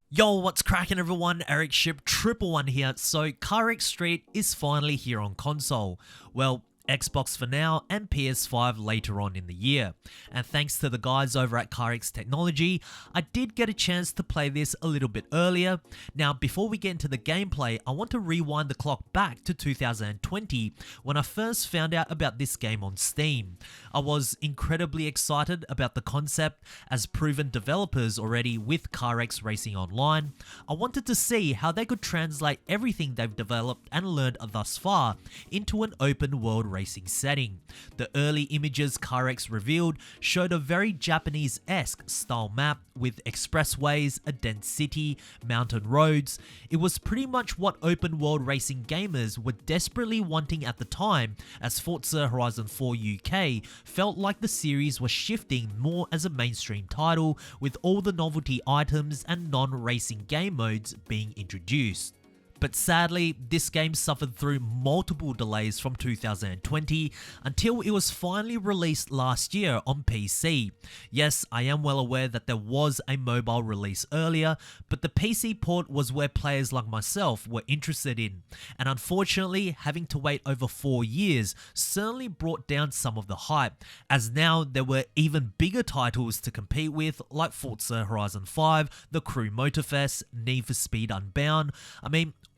Yo, what's cracking everyone? Eric Ship Triple One here. So, CarX Street is finally here on console. Well, Xbox for now and PS5 later on in the year. And thanks to the guys over at CarX Technology, I did get a chance to play this a little bit earlier. Now, before we get into the gameplay, I want to rewind the clock back to 2020 when I first found out about this game on Steam. I was incredibly excited about the concept as proven developers already with CarX Racing Online. I wanted to see how they could translate everything they've developed and learned thus far into an open world racing setting. The early images CarX revealed showed a very Japanese-esque style map with expressways, a dense city, mountain roads. It was pretty much what open world racing gamers were desperately wanting at the time, as Forza Horizon 4 UK felt like the series was shifting more as a mainstream title with all the novelty items and non-racing game modes being introduced. But sadly, this game suffered through multiple delays from 2020 until it was finally released last year on PC. Yes, I am well aware that there was a mobile release earlier, but the PC port was where players like myself were interested in. And unfortunately, having to wait over 4 years certainly brought down some of the hype, as now there were even bigger titles to compete with like Forza Horizon 5, The Crew Motorfest, Need for Speed Unbound.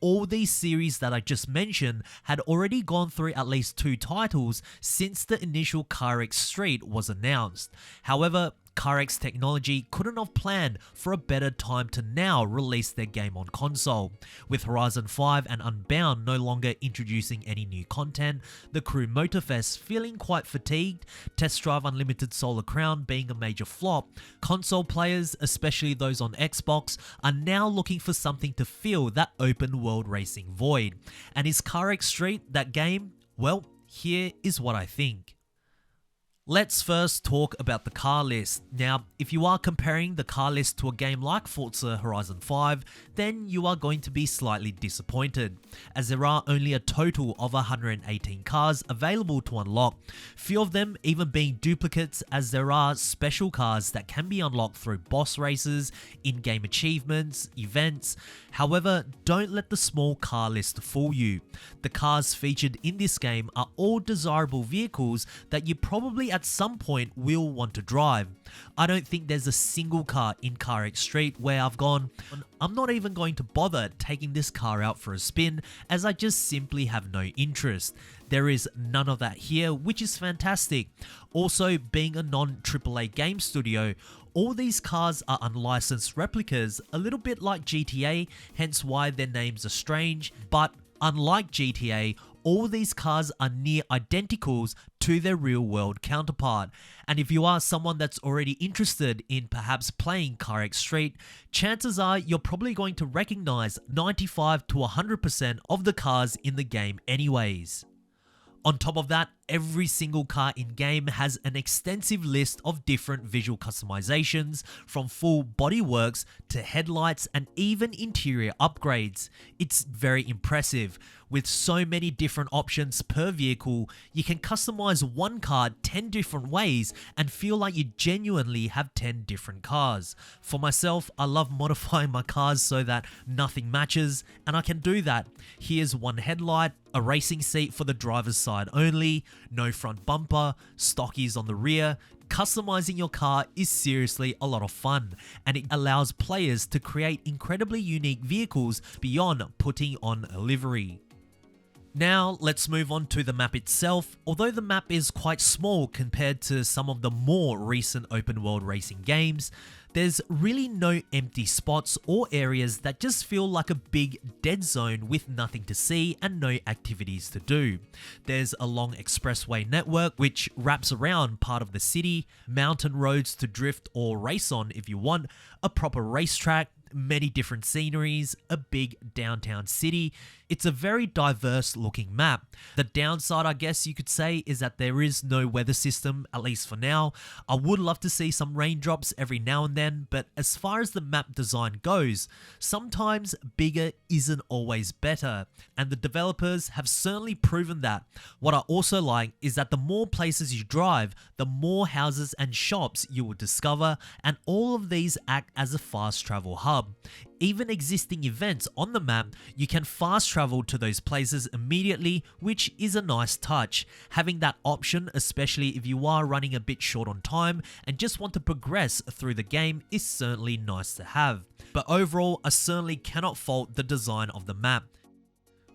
All these series that I just mentioned had already gone through at least 2 titles since the initial CarX Street was announced. However, CarX Technology couldn't have planned for a better time to now release their game on console. With Horizon 5 and Unbound no longer introducing any new content, The Crew Motorfest feeling quite fatigued, Test Drive Unlimited Solar Crown being a major flop, console players, especially those on Xbox, are now looking for something to fill that open world racing void. And is CarX Street that game? Well, here is what I think. Let's first talk about the car list. Now, if you are comparing the car list to a game like Forza Horizon 5, then you are going to be slightly disappointed, as there are only a total of 118 cars available to unlock, few of them even being duplicates, as there are special cars that can be unlocked through boss races, in-game achievements, events. However, don't let the small car list fool you. The cars featured in this game are all desirable vehicles that you probably at some point will want to drive. I don't think there's a single car in CarX Street where I've gone, I'm not even going to bother taking this car out for a spin, as I just simply have no interest. There is none of that here, which is fantastic. Also, being a non-AAA game studio, all these cars are unlicensed replicas, a little bit like GTA, hence why their names are strange, but unlike GTA, all these cars are near identicals to their real world counterpart. And if you are someone that's already interested in perhaps playing CarX Street, chances are you're probably going to recognize 95 to 100% of the cars in the game anyways. On top of that, every single car in game has an extensive list of different visual customizations, from full bodyworks to headlights and even interior upgrades. It's very impressive. With so many different options per vehicle, you can customize one car 10 different ways and feel like you genuinely have 10 different cars. For myself, I love modifying my cars so that nothing matches, and I can do that. Here's one headlight, a racing seat for the driver's side only, no front bumper, stockies on the rear. Customizing your car is seriously a lot of fun, and it allows players to create incredibly unique vehicles beyond putting on a livery. Now, let's move on to the map itself. Although the map is quite small compared to some of the more recent open world racing games, there's really no empty spots or areas that just feel like a big dead zone with nothing to see and no activities to do. There's a long expressway network which wraps around part of the city, mountain roads to drift or race on if you want, a proper racetrack, many different sceneries, a big downtown city. It's a very diverse looking map. The downside, I guess you could say, is that there is no weather system, at least for now. I would love to see some raindrops every now and then, but as far as the map design goes, sometimes bigger isn't always better, and the developers have certainly proven that. What I also like is that the more places you drive, the more houses and shops you will discover, and all of these act as a fast travel hub. even existing events on the map, you can fast travel to those places immediately, which is a nice touch. Having that option, especially if you are running a bit short on time and just want to progress through the game, is certainly nice to have. But overall, I certainly cannot fault the design of the map.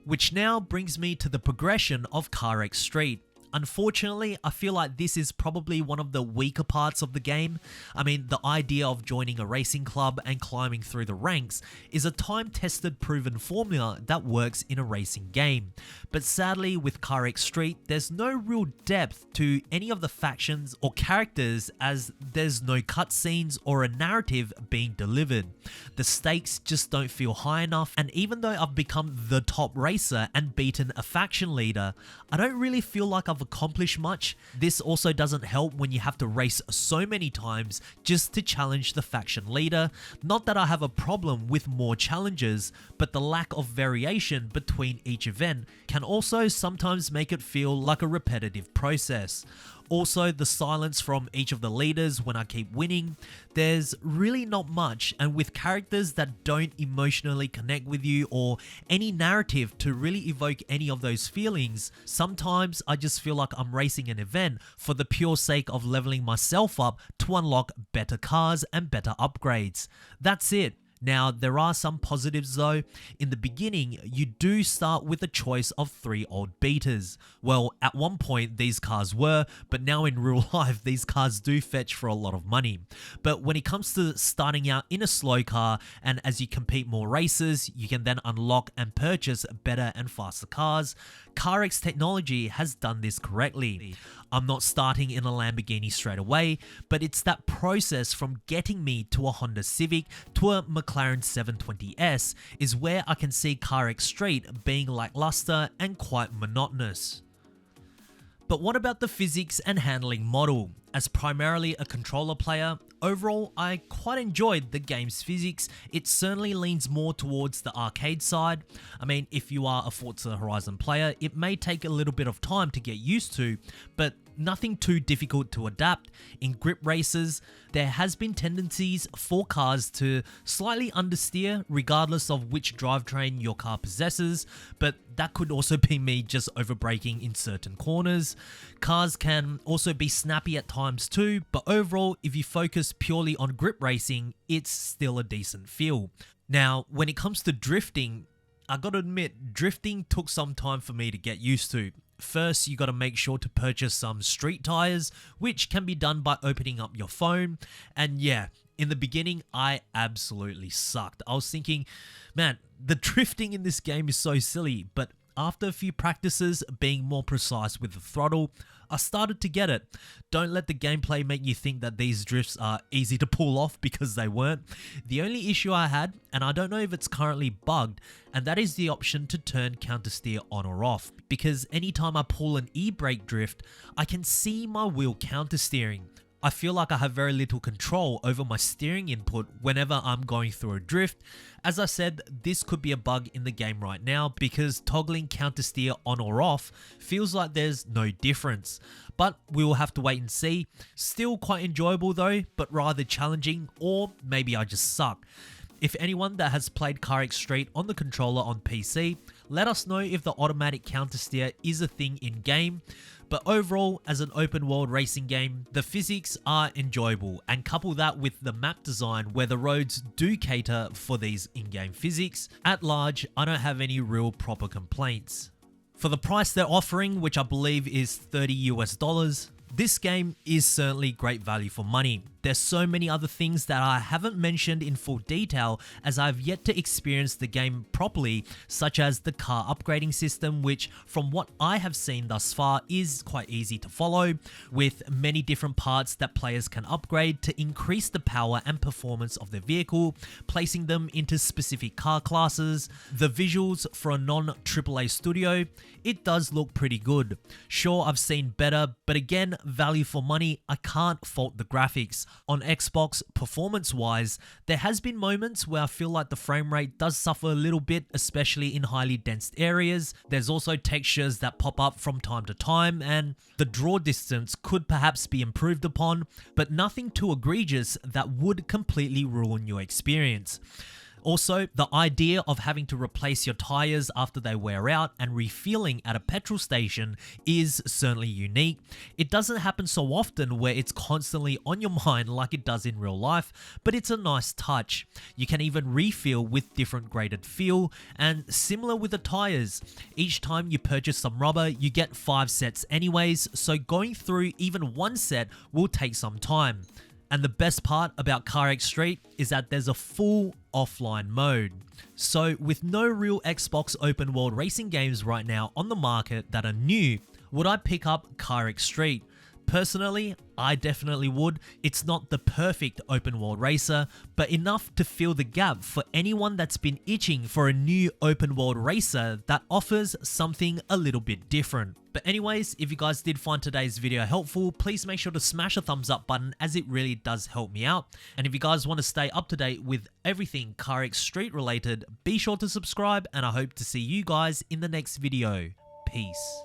Which now brings me to the progression of CarX Street. Unfortunately, I feel like this is probably one of the weaker parts of the game. I mean, the idea of joining a racing club and climbing through the ranks is a time-tested proven formula that works in a racing game. But sadly, with CarX Street, there's no real depth to any of the factions or characters, as there's no cutscenes or a narrative being delivered. The stakes just don't feel high enough, and even though I've become the top racer and beaten a faction leader, I don't really feel like I've accomplished much. This also doesn't help when you have to race so many times just to challenge the faction leader. Not that I have a problem with more challenges, but the lack of variation between each event can also sometimes make it feel like a repetitive process. Also, the silence from each of the leaders when I keep winning, there's really not much, and with characters that don't emotionally connect with you or any narrative to really evoke any of those feelings, sometimes I just feel like I'm racing an event for the pure sake of leveling myself up to unlock better cars and better upgrades. That's it. Now, there are some positives though. In the beginning, you do start with a choice of 3 old beaters. Well, at one point these cars were, but now in real life these cars do fetch for a lot of money. But when it comes to starting out in a slow car, and as you compete more races, you can then unlock and purchase better and faster cars, CarX technology has done this correctly. I'm not starting in a Lamborghini straight away, but it's that process from getting me to a Honda Civic to a McLaren 720S is where I can see CarX Street being lackluster and quite monotonous. But what about the physics and handling model? As primarily a controller player, overall I quite enjoyed the game's physics. It certainly leans more towards the arcade side. I mean, if you are a Forza Horizon player, it may take a little bit of time to get used to, but nothing too difficult to adapt. In grip races, there has been tendencies for cars to slightly understeer regardless of which drivetrain your car possesses, but that could also be me just overbraking in certain corners. Cars can also be snappy at times too, but overall, if you focus purely on grip racing, it's still a decent feel. Now, when it comes to drifting, I gotta admit, drifting took some time for me to get used to. First, you gotta make sure to purchase some street tires, which can be done by opening up your phone. And yeah, in the beginning, I absolutely sucked. I was thinking, man, the drifting in this game is so silly, but after a few practices being more precise with the throttle, I started to get it. Don't let the gameplay make you think that these drifts are easy to pull off, because they weren't. The only issue I had, and I don't know if it's currently bugged, and that is the option to turn counter steer on or off, because anytime I pull an e-brake drift, I can see my wheel counter steering. I feel like I have very little control over my steering input whenever I'm going through a drift. As I said, this could be a bug in the game right now because toggling counter steer on or off feels like there's no difference. But we will have to wait and see. Still quite enjoyable though, but rather challenging, or maybe I just suck. If anyone that has played CarX Street on the controller on PC, let us know if the automatic counter steer is a thing in game. But overall, as an open world racing game, the physics are enjoyable, and couple that with the map design where the roads do cater for these in-game physics. At large, I don't have any real proper complaints. For the price they're offering, which I believe is $30 US, this game is certainly great value for money. There's so many other things that I haven't mentioned in full detail as I've yet to experience the game properly, such as the car upgrading system, which from what I have seen thus far is quite easy to follow, with many different parts that players can upgrade to increase the power and performance of their vehicle, placing them into specific car classes. The visuals for a non-AAA studio, it does look pretty good. Sure, I've seen better, but again, value for money, I can't fault the graphics. On Xbox, performance-wise, there has been moments where I feel like the frame rate does suffer a little bit, especially in highly dense areas. There's also textures that pop up from time to time, and the draw distance could perhaps be improved upon, but nothing too egregious that would completely ruin your experience. Also, the idea of having to replace your tires after they wear out and refueling at a petrol station is certainly unique. It doesn't happen so often where it's constantly on your mind like it does in real life, but it's a nice touch. You can even refuel with different graded fuel, and similar with the tires, each time you purchase some rubber, you get 5 sets anyways, so going through even one set will take some time. And the best part about CarX Street is that there's a full offline mode. So with no real Xbox open world racing games right now on the market that are new, would I pick up CarX Street? Personally, I definitely would. It's not the perfect open world racer, but enough to fill the gap for anyone that's been itching for a new open world racer that offers something a little bit different. But anyways, if you guys did find today's video helpful, please make sure to smash a thumbs up button as it really does help me out. And if you guys want to stay up to date with everything CarX Street related, be sure to subscribe, and I hope to see you guys in the next video. Peace.